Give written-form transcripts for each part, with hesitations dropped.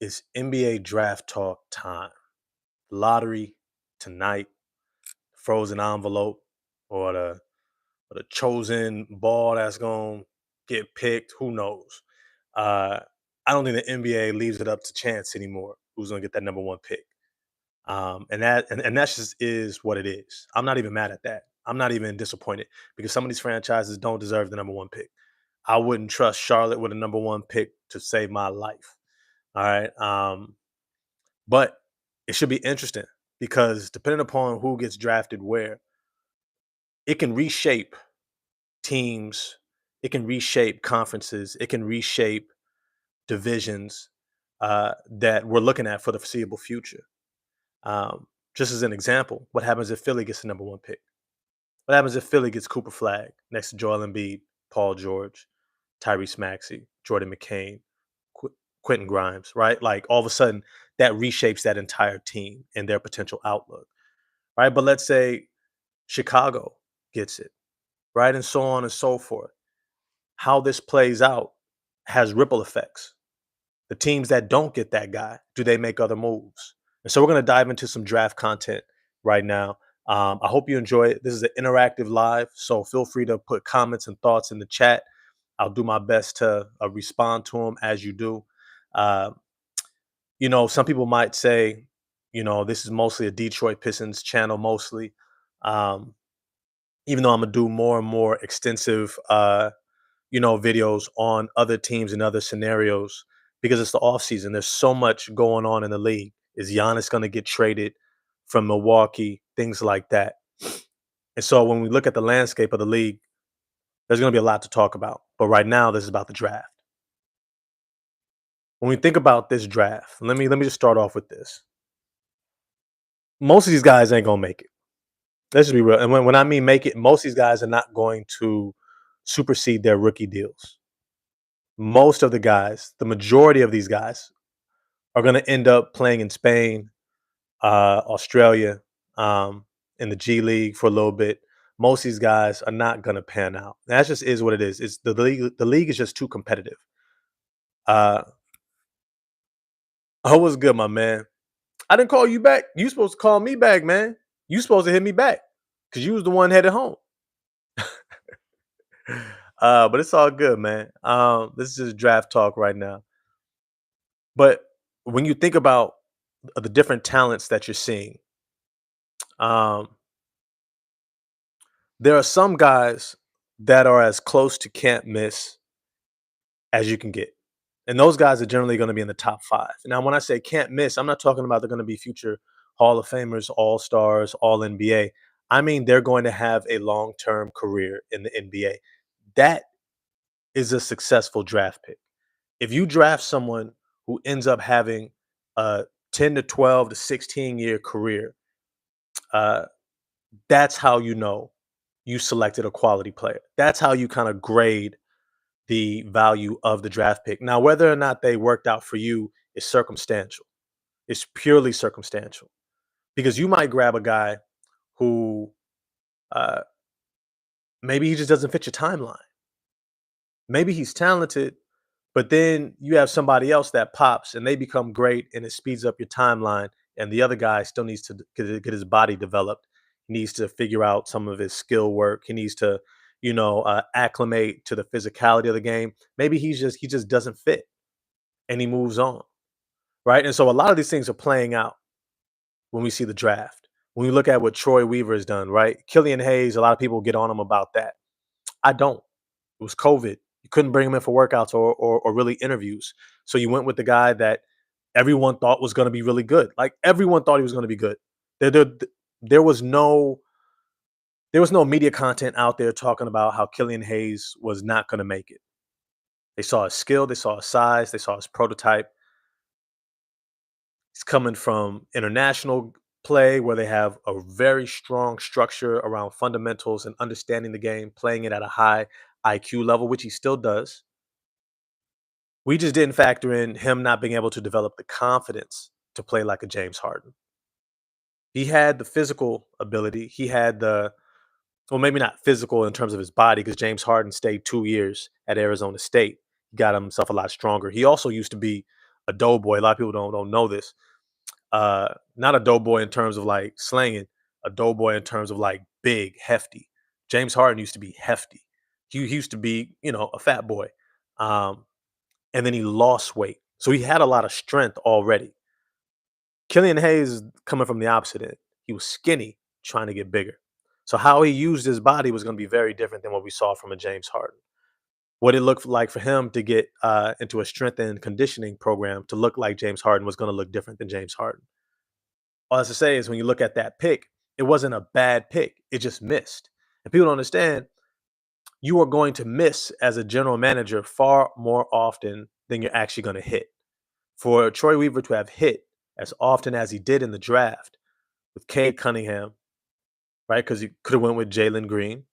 It's NBA draft talk time. Lottery tonight, frozen envelope, or the chosen ball that's gonna get picked. Who knows? Uh, I don't think the NBA leaves it up to chance anymore. Who's gonna get that number one pick? And that just is what it is. I'm not even mad at that. I'm not even disappointed because some of these franchises don't deserve the number one pick. I wouldn't trust Charlotte with a number one pick to save my life. All right. But it should be interesting because depending upon who gets drafted where, it can reshape teams, it can reshape conferences, it can reshape divisions that we're looking at for the foreseeable future. Um, just as an example, what happens if Philly gets the number one pick? What happens if Philly gets Cooper Flag next to Joel Embiid, Paul George, Tyrese Maxey, Jordan McCain, Qu- Quentin Grimes, right? Like all of a sudden, that reshapes that entire team and their potential outlook, right? But let's say Chicago gets it, right? And so on and so forth. How this plays out has ripple effects. The teams that don't get that guy, do they make other moves? And so we're going to dive into some draft content right now. I hope you enjoy it. This is an interactive live, so feel free to put comments and thoughts in the chat. I'll do my best to respond to them as you do. Uh, some people might say, this is mostly a Detroit Pistons channel, mostly. Um, Even though I'm gonna do more and more extensive, videos on other teams and other scenarios because it's the off season. There's so much going on in the league. Is Giannis going to get traded from Milwaukee? Things like that. And so when we look at the landscape of the league, there's going to be a lot to talk about. But right now, this is about the draft. When we think about this draft, let me just start off with this. Most of these guys ain't gonna make it. Let's just be real. And when I mean make it, most of these guys are not going to supersede their rookie deals. Most of the guys, the majority of these guys, are going to end up playing in Spain, Australia, in the G League for a little bit. Most of these guys are not going to pan out. That just is what it is. It's the league. The league is just too competitive. Uh, oh, what's good, my man? I didn't call you back. You supposed to call me back, man. You supposed to hit me back because you was the one headed home. But it's all good, man. This is just draft talk right now. But when you think about the different talents that you're seeing, um, there are some guys that are as close to can't miss as you can get. And those guys are generally going to be in the top five. Now, when I say can't miss, I'm not talking about they're going to be future Hall of Famers, All Stars, All NBA. I mean, they're going to have a long term career in the NBA. That is a successful draft pick. If you draft someone who ends up having a 10 to 12 to 16-year career, uh, that's how you know you selected a quality player. That's how you kind of grade the value of the draft pick. Now, whether or not they worked out for you is circumstantial. It's purely circumstantial because you might grab a guy who uh, maybe he just doesn't fit your timeline. Maybe he's talented, but then you have somebody else that pops and they become great and it speeds up your timeline. And the other guy still needs to get his body developed. He needs to figure out some of his skill work. He needs to, acclimate to the physicality of the game. Maybe he just doesn't fit and he moves on. Right. And so a lot of these things are playing out when we see the draft. When we look at what Troy Weaver has done, right? Killian Hayes, a lot of people get on him about that. I don't. It was COVID. You couldn't bring him in for workouts or really interviews. So you went with the guy that everyone thought was going to be really good. Like everyone thought he was going to be good. There, there, there was no media content out there talking about how Killian Hayes was not going to make it. They saw his skill, they saw his size, they saw his prototype. He's coming from international play where they have a very strong structure around fundamentals and understanding the game, playing it at a high IQ level, which he still does. We just didn't factor in him not being able to develop the confidence to play like a James Harden. He had the physical ability. He had well, maybe not physical in terms of his body, because James Harden stayed 2 years at Arizona State. He got himself a lot stronger. He also used to be a doughboy. A lot of people don't know this. Not a doughboy in terms of like slanging, a doughboy in terms of like big, hefty. James Harden used to be hefty. He used to be, a fat boy. Um, and then he lost weight. So he had a lot of strength already. Killian Hayes is coming from the opposite end. He was skinny, trying to get bigger. So how he used his body was going to be very different than what we saw from a James Harden. What it looked like for him to get into a strength and conditioning program to look like James Harden was going to look different than James Harden. All that's to say is when you look at that pick, it wasn't a bad pick. It just missed. And people don't understand you are going to miss as a general manager far more often than you're actually going to hit. For Troy Weaver to have hit as often as he did in the draft with Cade Cunningham, right? Because he could have went with Jalen Green,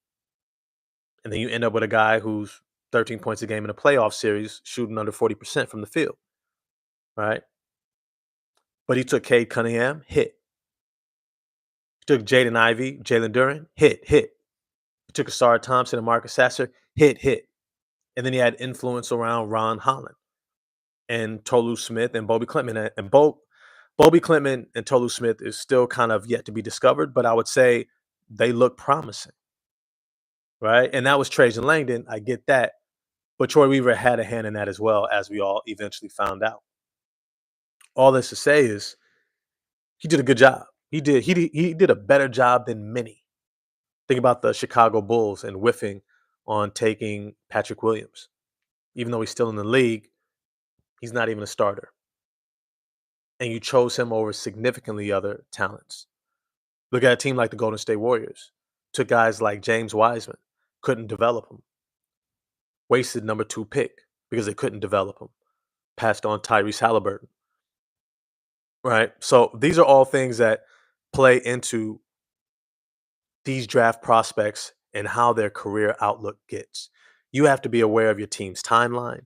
and then you end up with a guy who's 13 points a game in a playoff series, shooting under 40% from the field, right? But he took Cade Cunningham, hit. He took Jaden Ivey, Jalen Duren, hit. He took Asar Thompson and Marcus Sasser, hit. And then he had influence around Ron Holland and Tolu Smith and Bobby Klintman. And Bobby Klintman and Tolu Smith is still kind of yet to be discovered, but I would say they look promising, right? And that was Trajan Langdon. I get that. But Troy Weaver had a hand in that as well, as we all eventually found out. All this to say is he did a good job. He did a better job than many. Think about the Chicago Bulls and whiffing on taking Patrick Williams. Even though he's still in the league, he's not even a starter. And you chose him over significantly other talents. Look at a team like the Golden State Warriors. Took guys like James Wiseman, couldn't develop him. Wasted number 2 pick because they couldn't develop him. Passed on Tyrese Halliburton. Right? So these are all things that play into these draft prospects and how their career outlook gets. You have to be aware of your team's timeline.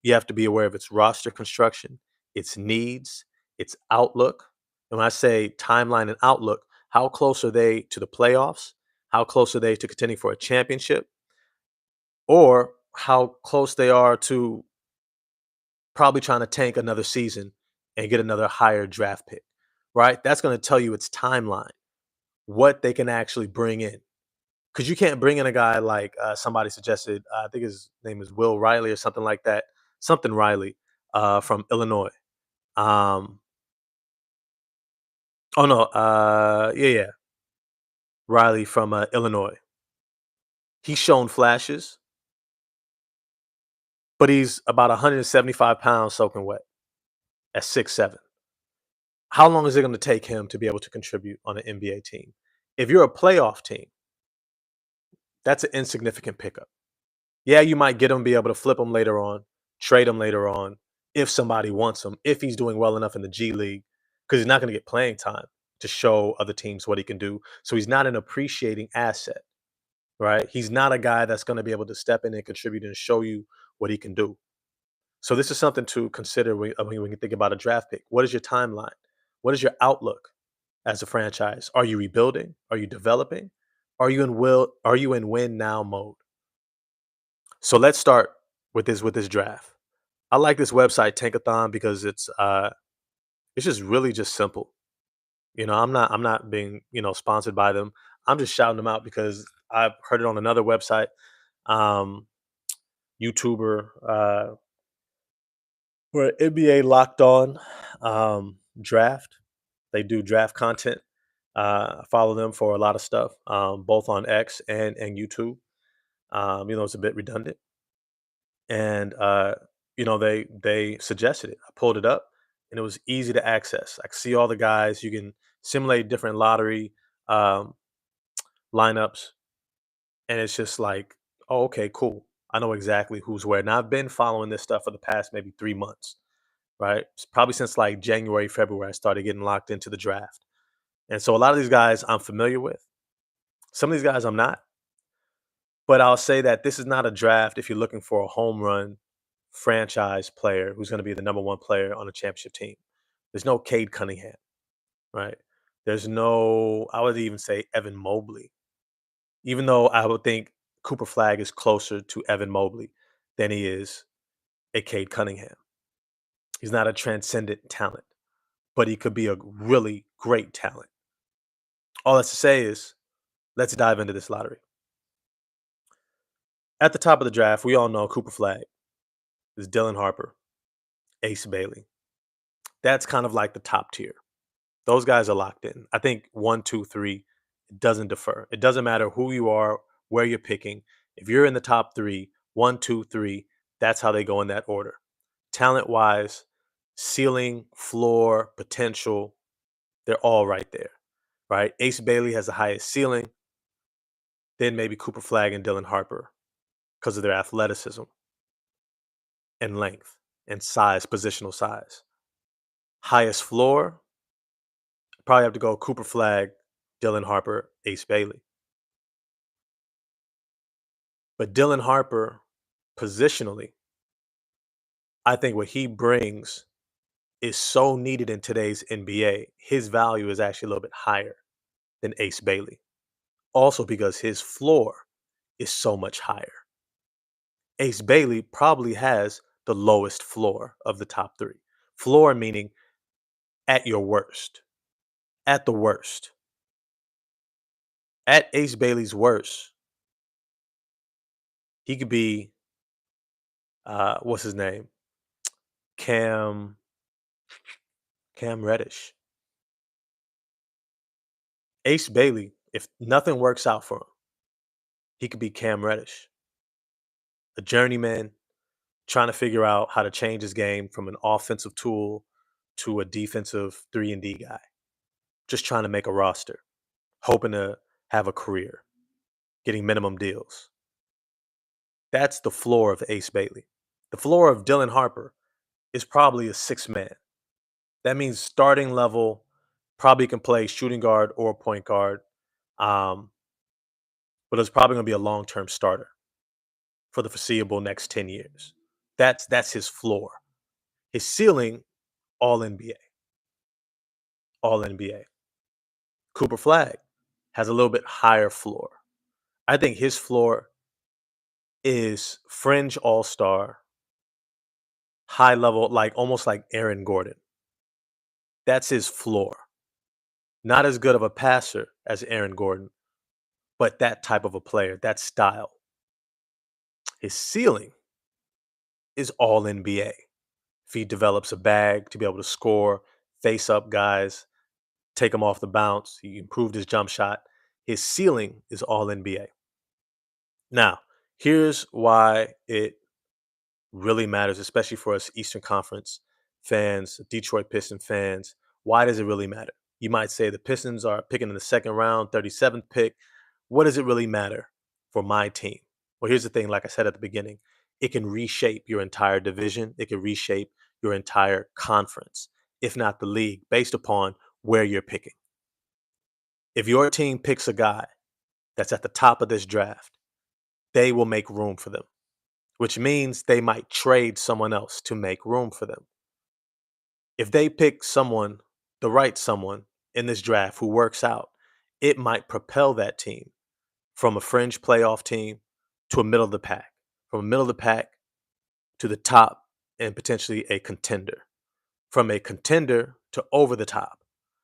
You have to be aware of its roster construction, its needs, its outlook. And when I say timeline and outlook, how close are they to the playoffs? How close are they to contending for a championship? Or how close they are to probably trying to tank another season and get another higher draft pick, right? That's going to tell you its timeline, what they can actually bring in. Because you can't bring in a guy like somebody suggested, I think his name is Will Riley or something like that, something Riley from Illinois. Um, oh no, yeah, Riley from Illinois. He's shown flashes, but he's about 175 pounds soaking wet at 6'7". How long is it going to take him to be able to contribute on an NBA team? If you're a playoff team, that's an insignificant pickup. Yeah, you might get him, be able to flip him later on, trade him later on, if somebody wants him, if he's doing well enough in the G League, because he's not going to get playing time to show other teams what he can do. So he's not an appreciating asset, right? He's not a guy that's going to be able to step in and contribute and show you what he can do. So this is something to consider when you think about a draft pick. What is your timeline? What is your outlook as a franchise? Are you rebuilding? Are you developing? Are you in win now mode? So let's start with this draft. I like this website Tankathon because it's just really just simple. I'm not being, sponsored by them. I'm just shouting them out because I've heard it on another website, um, YouTuber, for NBA Locked On Draft. They do draft content. I follow them for a lot of stuff, both on X and YouTube. It's a bit redundant, and they suggested it. I pulled it up, and it was easy to access. I could see all the guys. You can simulate different lottery um, lineups, and it's just like, oh, okay, cool. I know exactly who's where. And I've been following this stuff for the past maybe 3 months, right? It's probably since like January, February, I started getting locked into the draft. And so a lot of these guys I'm familiar with. Some of these guys I'm not. But I'll say that this is not a draft if you're looking for a home run franchise player who's going to be the number 1 player on a championship team. There's no Cade Cunningham, right? There's no, I would even say Evan Mobley, even though I would think Cooper Flag is closer to Evan Mobley than he is a Cade Cunningham. He's not a transcendent talent, but he could be a really great talent. All that's to say is, let's dive into this lottery. At the top of the draft, we all know Cooper Flag is Dylan Harper, Ace Bailey. That's kind of like the top tier. Those guys are locked in. I think one, two, three, it doesn't defer. It doesn't matter who you are, where you're picking. If you're in the top three, one, two, three, that's how they go in that order. Talent wise, ceiling, floor, potential, they're all right there, right? Ace Bailey has the highest ceiling, then maybe Cooper Flag and Dylan Harper because of their athleticism and length and size, positional size. Highest floor, probably have to go Cooper Flag, Dylan Harper, Ace Bailey. But Dylan Harper, positionally, I think what he brings is so needed in today's NBA. His value is actually a little bit higher than Ace Bailey. Also, because his floor is so much higher. Ace Bailey probably has the lowest floor of the top three. Floor meaning at your worst, at the worst. At Ace Bailey's worst, he could be, what's his name? Cam, Cam Reddish. Ace Bailey, if nothing works out for him, he could be Cam Reddish, a journeyman trying to figure out how to change his game from an offensive tool to a defensive 3 and D guy. Just trying to make a roster, hoping to have a career, getting minimum deals. That's the floor of Ace Bailey. The floor of Dylan Harper is probably a six man. That means starting level, probably can play shooting guard or point guard, um, but it's probably going to be a long term starter for the foreseeable next 10 years. That's his floor. His ceiling, all NBA. All NBA. Cooper Flag has a little bit higher floor. I think his floor is fringe all-star, high level, like almost like Aaron Gordon. That's his floor. Not as good of a passer as Aaron Gordon, but that type of a player, that style. His ceiling is all NBA. If he develops a bag to be able to score, face up guys, take him off the bounce, he improved his jump shot. His ceiling is all NBA. Now, here's why it really matters, especially for us Eastern Conference fans, Detroit Piston fans. Why does it really matter? You might say the Pistons are picking in the second round, 37th pick. What does it really matter for my team? Well, here's the thing, like I said at the beginning, it can reshape your entire division, it can reshape your entire conference, if not the league, based upon where you're picking. If your team picks a guy that's at the top of this draft, they will make room for them, which means they might trade someone else to make room for them. If they pick someone, the right someone in this draft who works out, it might propel that team from a fringe playoff team to a middle of the pack, from a middle of the pack to the top and potentially a contender, from a contender to over the top,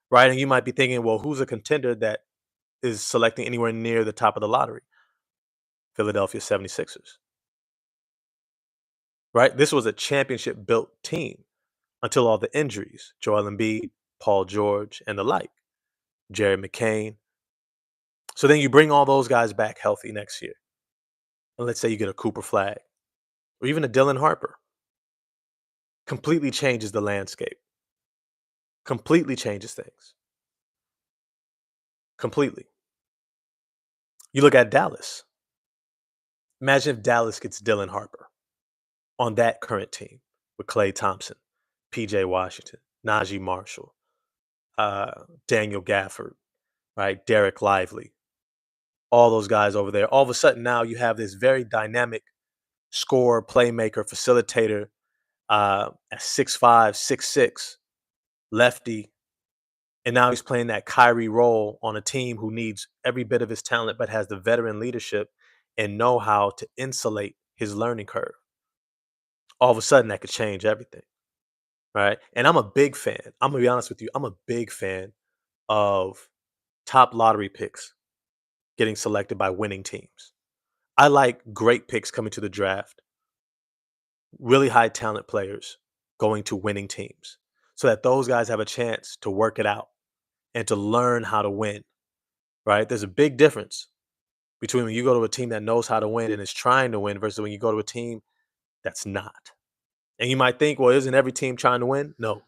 right? And you might be thinking, well, who's a contender that is selecting anywhere near the top of the lottery? Philadelphia 76ers, right? This was a championship built team until all the injuries, Joel Embiid, Paul George, and the like, Jared McCain. So then you bring all those guys back healthy next year. And let's say you get a Cooper Flag or even a Dylan Harper. Completely changes the landscape. Completely changes things. Completely. You look at Dallas. Imagine if Dallas gets Dylan Harper on that current team with Klay Thompson, PJ Washington, Najee Marshall, Daniel Gafford, right? Derek Lively, all those guys over there. All of a sudden now you have this very dynamic scorer, playmaker, facilitator at 6'5", 6'6", lefty. And now he's playing that Kyrie role on a team who needs every bit of his talent, but has the veteran leadership and know how to insulate his learning curve. All of a sudden, that could change everything. right? And I'm a big fan. I'm gonna be honest with you. I'm a big fan of top lottery picks getting selected by winning teams. I like great picks coming to the draft, really high talent players going to winning teams so that those guys have a chance to work it out and to learn how to win, right? There's a big difference between when you go to a team that knows how to win and is trying to win versus when you go to a team that's not. And you might think, well, isn't every team trying to win? No,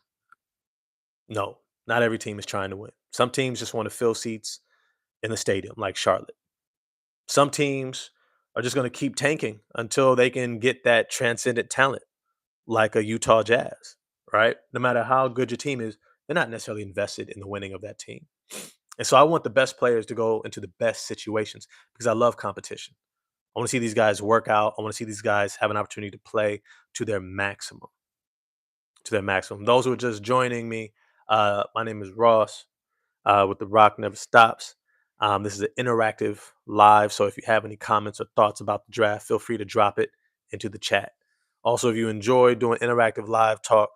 no, not every team is trying to win. Some teams just want to fill seats in the stadium, like Charlotte. Some teams are just going to keep tanking until they can get that transcendent talent, like a Utah Jazz, right? No matter how good your team is, they're not necessarily invested in the winning of that team. And so I want the best players to go into the best situations because I love competition. I want to see these guys work out. I want to see these guys have an opportunity to play to their maximum, to their maximum. Those who are just joining me, my name is Ross with The Rock Never Stops. This is an interactive live. So if you have any comments or thoughts about the draft, feel free to drop it into the chat. Also, if you enjoy doing interactive live talk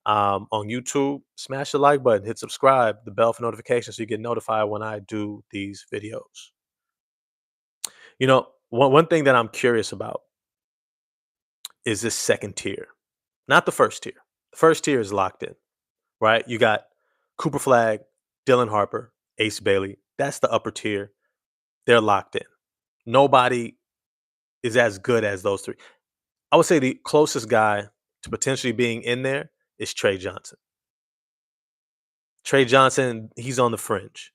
on YouTube, smash the like button, hit subscribe, the bell for notifications so you get notified when I do these videos. One thing that I'm curious about is this second tier, not the first tier. The first tier is locked in, right? You got Cooper Flag, Dylan Harper, Ace Bailey. That's the upper tier. They're locked in. Nobody is as good as those three. I would say the closest guy to potentially being in there is Trey Johnson. Trey Johnson, he's on the fringe.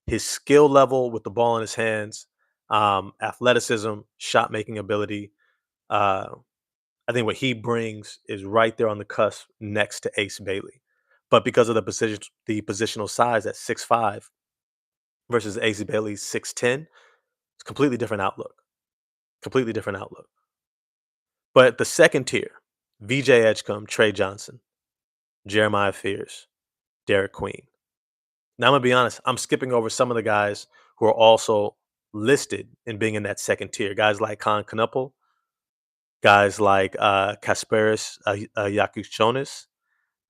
His skill level with the ball in his hands, athleticism, shot making ability, uh, I think what he brings is right there on the cusp next to Ace Bailey. But because of the positional size at 6'5" versus Ace Bailey's 6'10", it's completely different outlook. Completely different outlook. But the second tier, VJ Edgecombe, Trey Johnson, Jeremiah Fears, Derek Queen. Now I'm gonna be honest, I'm skipping over some of the guys who are also listed in being in that second tier. Guys like Khan Knuppel, guys like Kasparis Yakushonis.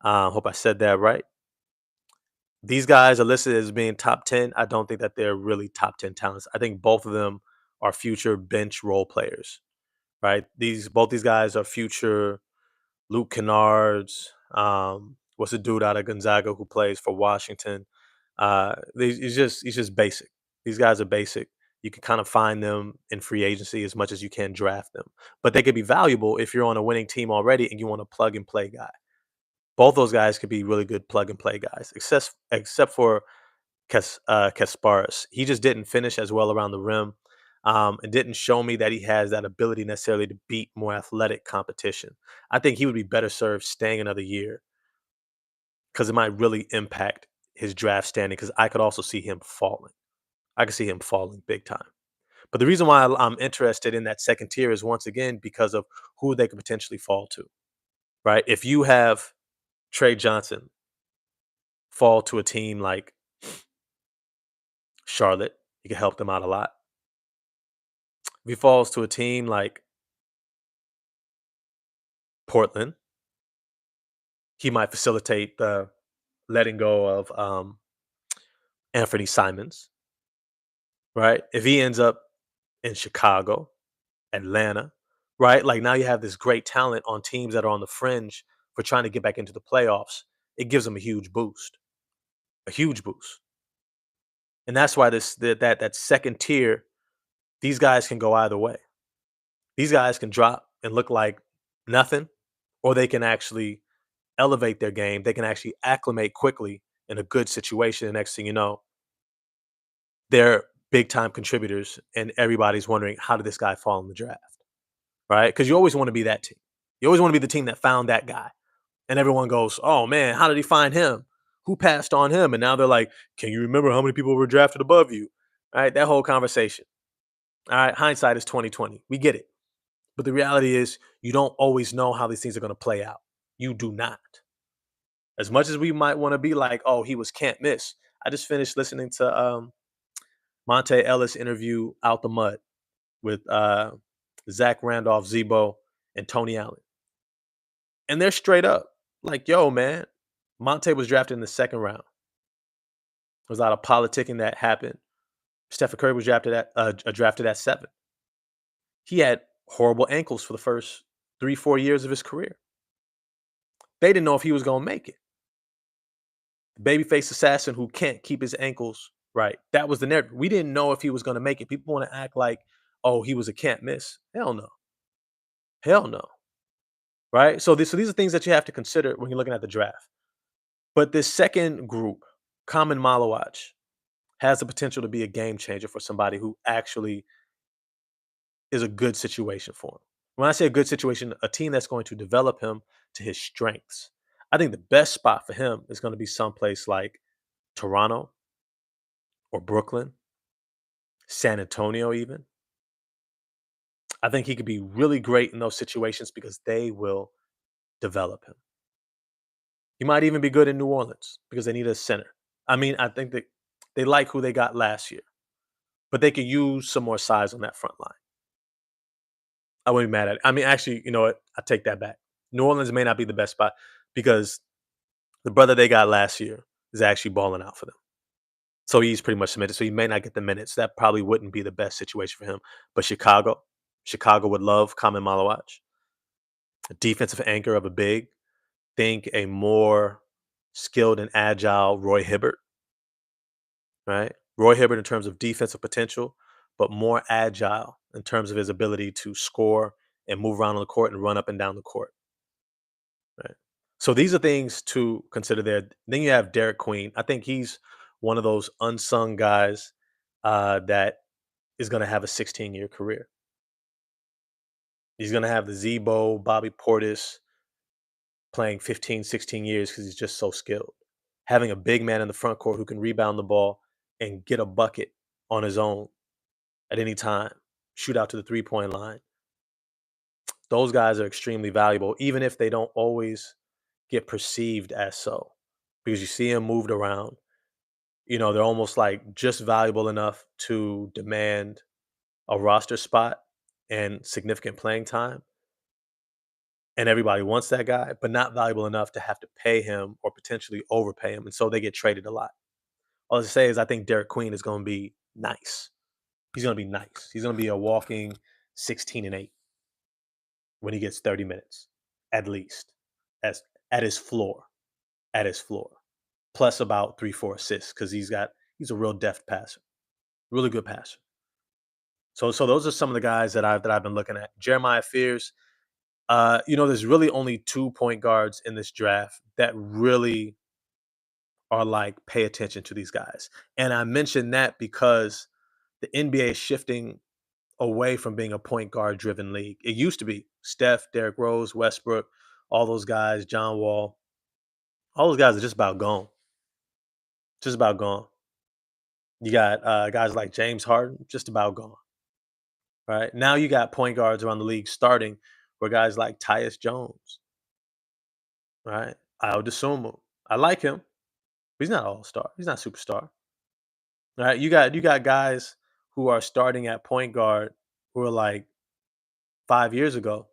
Hope I said that right. These guys are listed as being top 10. I don't think that they're really top 10 talents. I think both of them are future bench role players, right? Both these guys are future Luke Kennards. What's the dude out of Gonzaga who plays for Washington? He's just basic. These guys are basic. You can kind of find them in free agency as much as you can draft them, but they could be valuable if you're on a winning team already and you want a plug and play guy. Both those guys could be really good plug and play guys, except for Kasparis. He just didn't finish as well around the rim, and didn't show me that he has that ability necessarily to beat more athletic competition. I think he would be better served staying another year because it might really impact his draft standing. Because I could also see him falling. I could see him falling big time. But the reason why I'm interested in that second tier is once again because of who they could potentially fall to. Right? If you have Trey Johnson fall to a team like Charlotte, he could help them out a lot. If he falls to a team like Portland, he might facilitate the letting go of Anthony Simons, right? If he ends up in Chicago, Atlanta, right? Like now you have this great talent on teams that are on the fringe for trying to get back into the playoffs. It gives them a huge boost. And that's why that second tier, these guys can go either way. These guys can drop and look like nothing, or they can actually elevate their game. They can actually acclimate quickly in a good situation. And next thing you know, they're big time contributors, and everybody's wondering how did this guy fall in the draft, right? Because you always want to be that team. You always want to be the team that found that guy, and everyone goes, "Oh man, how did he find him? Who passed on him?" And now they're like, "Can you remember how many people were drafted above you?" All right, that whole conversation. All right, hindsight is 2020. We get it. But the reality is you don't always know how these things are going to play out. You do not. As much as we might want to be like, oh, he was can't miss. I just finished listening to Monte Ellis interview Out the Mud with Zach Randolph, Zebo, and Tony Allen. And they're straight up. Like, yo, man, Monte was drafted in the second round. There was a lot of politicking that happened. Stephen Curry was drafted at 7. He had horrible ankles for the first 3, 4 years of his career. They didn't know if he was gonna make it. The babyface assassin who can't keep his ankles right. That was the narrative. We didn't know if he was gonna make it. People wanna act like, oh, he was a can't miss. Hell no. Hell no. Right? So these are things that you have to consider when you're looking at the draft. But this second group, Common Malawach, has the potential to be a game changer for somebody who actually is a good situation for him. When I say a good situation, a team that's going to develop him to his strengths. I think the best spot for him is going to be someplace like Toronto or Brooklyn, San Antonio, even. I think he could be really great in those situations because they will develop him. He might even be good in New Orleans because they need a center. I mean, I think that they like who they got last year, but they could use some more size on that front line. I wouldn't be mad at it. I mean, actually, you know what? I take that back. New Orleans may not be the best spot because the brother they got last year is actually balling out for them. So he's pretty much submitted. So he may not get the minutes. That probably wouldn't be the best situation for him. But Chicago would love Common Malawach, a defensive anchor of a big. Think a more skilled and agile Roy Hibbert, right? Roy Hibbert in terms of defensive potential, but more agile in terms of his ability to score and move around on the court and run up and down the court. Right. So these are things to consider there. Then you have Derek Queen. I think he's one of those unsung guys that is going to have a 16-year career. He's going to have the Zebo, Bobby Portis playing 15, 16 years because he's just so skilled. Having a big man in the front court who can rebound the ball and get a bucket on his own at any time, shoot out to the 3-point line. Those guys are extremely valuable, even if they don't always get perceived as so, because you see them moved around. You know, they're almost like just valuable enough to demand a roster spot and significant playing time. And everybody wants that guy, but not valuable enough to have to pay him or potentially overpay him. And so they get traded a lot. All I say is I think Derek Queen is going to be nice. He's going to be nice. He's going to be a walking 16 and 8 when he gets 30 minutes, at least, as at his floor. At his floor. Plus about 3, 4 assists because he's a real deft passer, really good passer. So those are some of the guys that I've been looking at. Jeremiah Fears. There's really only 2 point guards in this draft that really are like pay attention to these guys. And I mention that because the NBA is shifting away from being a point guard driven league. It used to be Steph, Derrick Rose, Westbrook, all those guys, John Wall, all those guys are just about gone. Just about gone. You got guys like James Harden, just about gone. Right now, you got point guards around the league starting where guys like Tyus Jones, right? Io DeSumo. I like him. But he's not all star. He's not superstar. Right? You got guys who are starting at point guard who are like 5 years ago,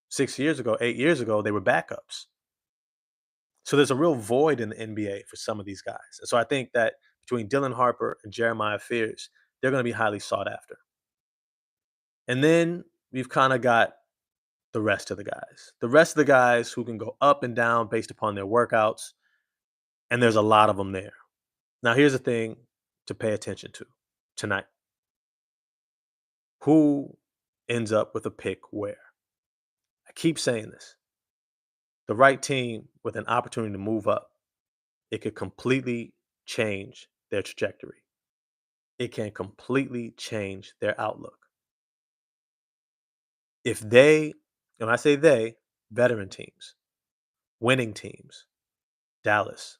6 years ago, 8 years ago, they were backups. So there's a real void in the NBA for some of these guys. And so I think that between Dylan Harper and Jeremiah Fears, they're going to be highly sought after. And then we've kind of got the rest of the guys. The rest of the guys who can go up and down based upon their workouts. And there's a lot of them there. Now, here's the thing to pay attention to tonight. Who ends up with a pick where? I keep saying this. The right team with an opportunity to move up, it could completely change their trajectory. It can completely change their outlook. If they, and I say they, veteran teams, winning teams, Dallas,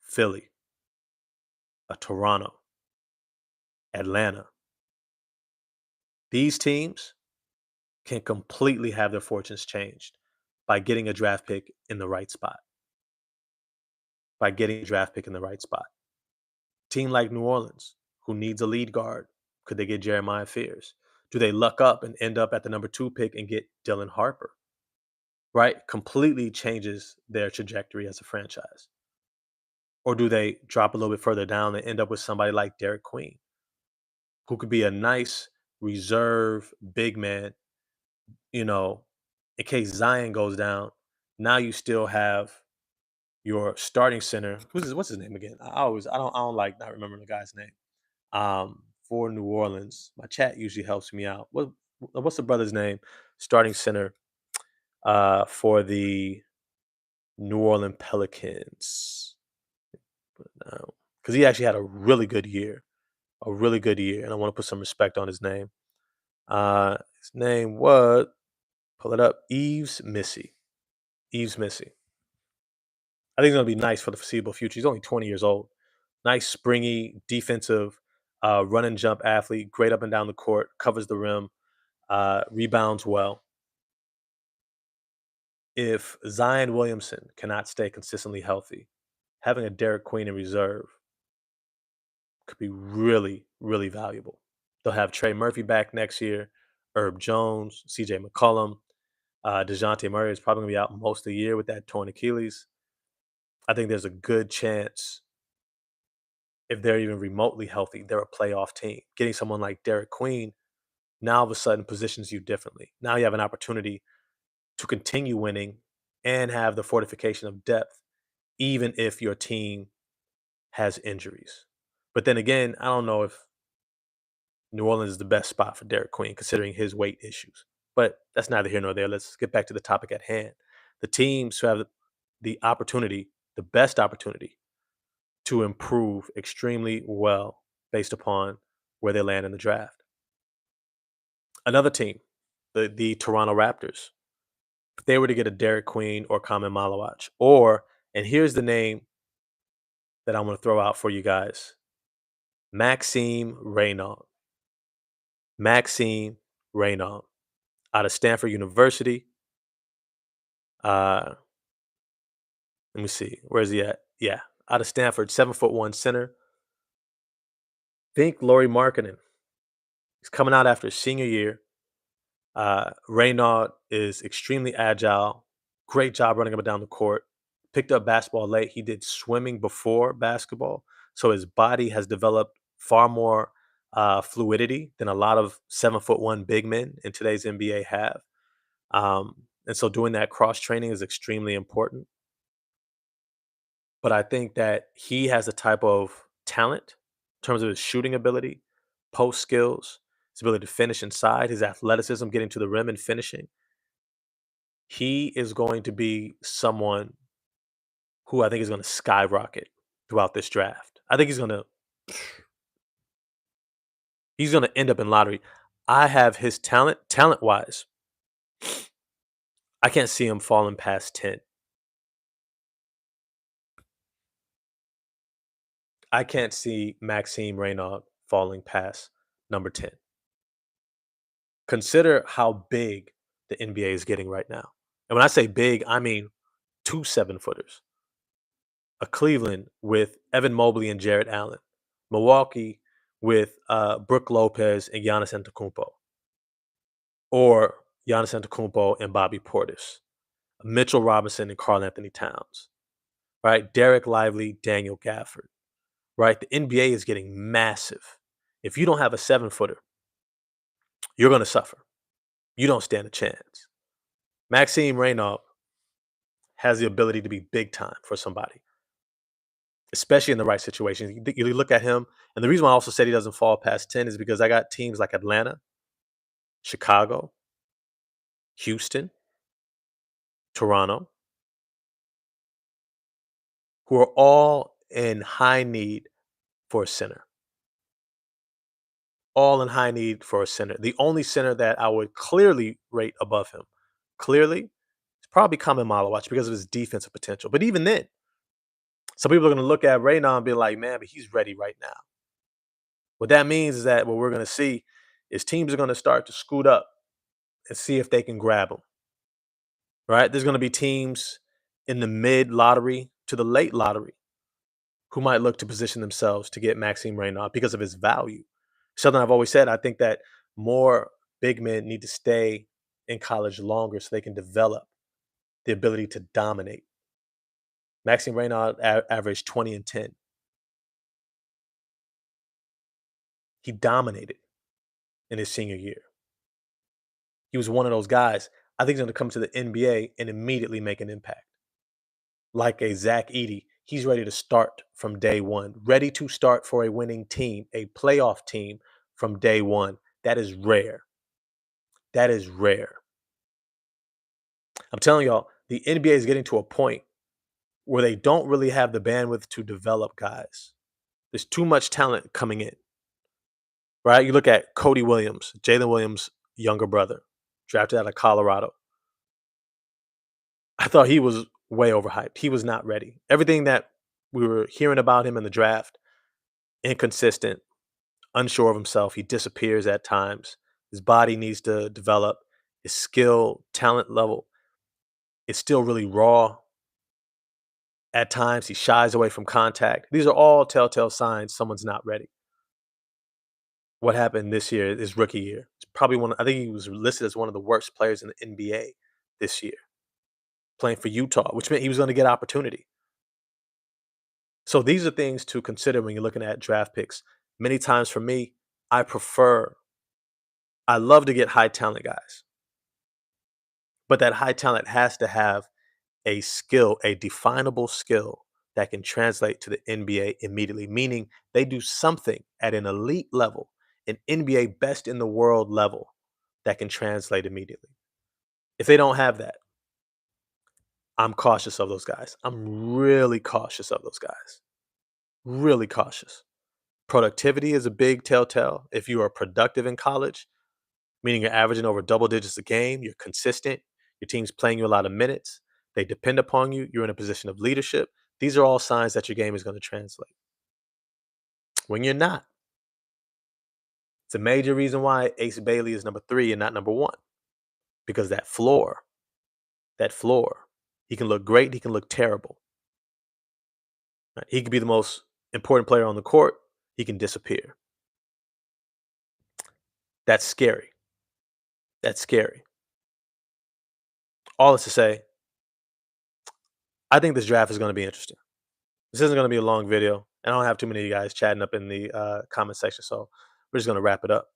Philly, a Toronto, Atlanta, these teams can completely have their fortunes changed by getting a draft pick in the right spot. By getting a draft pick in the right spot. Team like New Orleans, who needs a lead guard, could they get Jeremiah Fears? Do they luck up and end up at the number 2 pick and get Dylan Harper? right? Completely changes their trajectory as a franchise. Or do they drop a little bit further down and end up with somebody like Derek Queen, who could be a nice reserve big man, you know, in case Zion goes down. Now you still have your starting center. What's his name again? I don't like not remembering the guy's name. For New Orleans. My chat usually helps me out. What's the brother's name? Starting center for the New Orleans Pelicans. Because he actually had a really good year. A really good year. And I want to put some respect on his name. His name was, pull it up, Eves Missy. Eves Missy. I think it's going to be nice for the foreseeable future. He's only 20 years old. Nice, springy, defensive, run and jump athlete, great up and down the court, covers the rim, rebounds well. If Zion Williamson cannot stay consistently healthy, having a Derek Queen in reserve could be really, really valuable. They'll have Trey Murphy back next year, Herb Jones, CJ McCollum. DeJounte Murray is probably going to be out most of the year with that torn Achilles. I think there's a good chance, if they're even remotely healthy, they're a playoff team. Getting someone like Derek Queen now all of a sudden positions you differently. Now you have an opportunity to continue winning and have the fortification of depth, even if your team has injuries. But then again, I don't know if New Orleans is the best spot for Derek Queen, considering his weight issues. But that's neither here nor there. Let's get back to the topic at hand. The teams who have the opportunity, the best opportunity to improve extremely well based upon where they land in the draft. Another team, the Toronto Raptors. If they were to get a Derek Queen or Kamen Malawach, or, and here's the name that I'm going to throw out for you guys, Maxime Reynaud. Maxime Reynaud out of Stanford University. Uh, Let me see. Where's he at? Yeah, out of Stanford, 7'1" center. Think Laurie Markkinen. He's coming out after his senior year. Reynaud is extremely agile. Great job running up and down the court. Picked up basketball late. He did swimming before basketball, so his body has developed far more fluidity than a lot of 7'1" big men in today's NBA have. And so doing that cross training is extremely important. But I think that he has a type of talent in terms of his shooting ability, post skills, his ability to finish inside, his athleticism, getting to the rim and finishing. He is going to be someone who I think is going to skyrocket throughout this draft. I think he's going to end up in lottery. I have his talent wise. I can't see him falling past 10. I can't see Maxime Reynaud falling past number 10. Consider how big the NBA is getting right now. And when I say big, I mean 2 7-footers. A Cleveland with Evan Mobley and Jarrett Allen. Milwaukee with Brook Lopez and Giannis Antetokounmpo. Or Giannis Antetokounmpo and Bobby Portis. Mitchell Robinson and Karl Anthony Towns. Right? Derek Lively, Daniel Gafford. Right? The NBA is getting massive. If you don't have a 7-footer, you're going to suffer. You don't stand a chance. Maxime Reynaud has the ability to be big time for somebody, especially in the right situation. You look at him, and the reason why I also said he doesn't fall past 10 is because I got teams like Atlanta, Chicago, Houston, Toronto, who are all in high need for a center. All in high need for a center. The only center that I would clearly rate above him, clearly, is probably Kamen Malawach because of his defensive potential. But even then, some people are going to look at Reynaud and be like, man, but he's ready right now. What that means is that what we're going to see is teams are going to start to scoot up and see if they can grab him. Right? There's going to be teams in the mid lottery to the late lottery who might look to position themselves to get Maxime Reynaud because of his value. Something I've always said, I think that more big men need to stay in college longer so they can develop the ability to dominate. Maxime Reynaud averaged 20 and 10. He dominated in his senior year. He was one of those guys. I think he's going to come to the NBA and immediately make an impact. Like a Zach Edey, he's ready to start from day one, ready to start for a winning team, a playoff team from day one. That is rare. That is rare. I'm telling y'all, the NBA is getting to a point where they don't really have the bandwidth to develop guys. There's too much talent coming in, right? You look at Cody Williams, Jalen Williams' younger brother, drafted out of Colorado. I thought he was way overhyped. He was not ready. Everything that we were hearing about him in the draft, inconsistent, unsure of himself. He disappears at times. His body needs to develop. His skill, talent level is still really raw. At times, he shies away from contact. These are all telltale signs someone's not ready. What happened this year, his rookie year? It's probably I think he was listed as one of the worst players in the NBA this year, playing for Utah, which meant he was going to get opportunity. So these are things to consider when you're looking at draft picks. Many times for me, I love to get high talent guys, but that high talent has to have a skill, a definable skill that can translate to the NBA immediately, meaning they do something at an elite level, an NBA best in the world level that can translate immediately. If they don't have that, I'm cautious of those guys. I'm really cautious of those guys. Really cautious. Productivity is a big telltale. If you are productive in college, meaning you're averaging over double digits a game, you're consistent, your team's playing you a lot of minutes, they depend upon you, you're in a position of leadership. These are all signs that your game is going to translate. When you're not, it's a major reason why Ace Bailey is number 3 and not number 1. Because that floor, he can look great, he can look terrible. Right? He could be the most important player on the court, he can disappear. That's scary. That's scary. All this to say, I think this draft is going to be interesting. This isn't going to be a long video. I don't have too many of you guys chatting up in the comment section, so we're just going to wrap it up.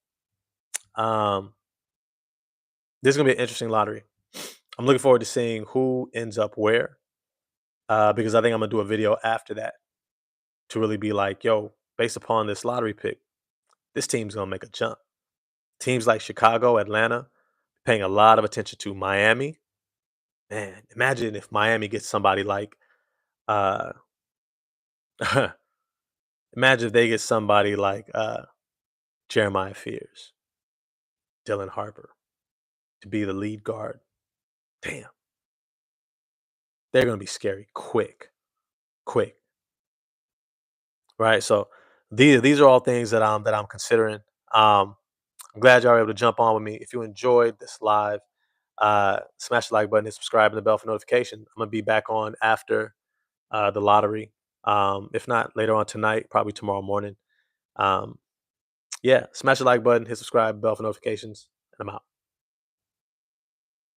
This is going to be an interesting lottery. I'm looking forward to seeing who ends up where, because I think I'm going to do a video after that to really be like, yo, based upon this lottery pick, this team's going to make a jump. Teams like Chicago, Atlanta, paying a lot of attention to Miami. Man, imagine if Miami gets somebody like, uh, imagine if they get somebody like Jeremiah Fears, Dylan Harper to be the lead guard. Damn. They're going to be scary quick. Right? So these are all things that I'm considering. I'm glad y'all were able to jump on with me. If you enjoyed this live, smash the like button and subscribe and the bell for notification. I'm going to be back on after the lottery. If not later on tonight, probably tomorrow morning. Yeah, smash the like button, hit subscribe, bell for notifications, and I'm out.